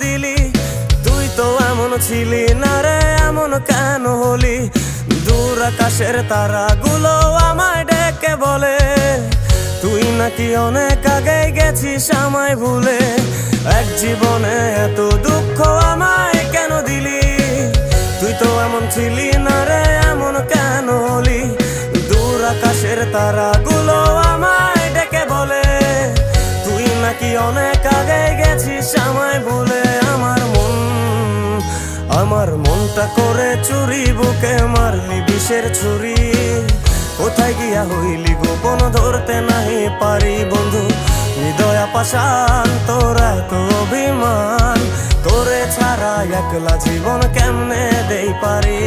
দিলি? তুই তো এমন ছিলি না রে, এমন কেন হলি? দূর আকাশের তারাগুলো আমায় ডেকে বলে তুই নাকি অনেক আগে গেছিস আমায় ভুলে। এক জীবনে এত দুঃখ আমায় কেন দিলি? তুই তো এমন ছিলি না রে, এমন কেন হলি? দূর আকাশের তারাগুলো আমায় ডেকে বলে তুই নাকি অনেক আগে গেছিস আমায় ভুলে। আমার মনটা করে চুরি, বুকে মারলি বিষের ছুরি। কোথায় গিয়া হইলি গোপন ধরতে নাহি পারি বন্ধু। হৃদয় পাষাণ তোর এত অভিমান, তোরে ছাড়া একলা জীবন কেমনে দেই পারি?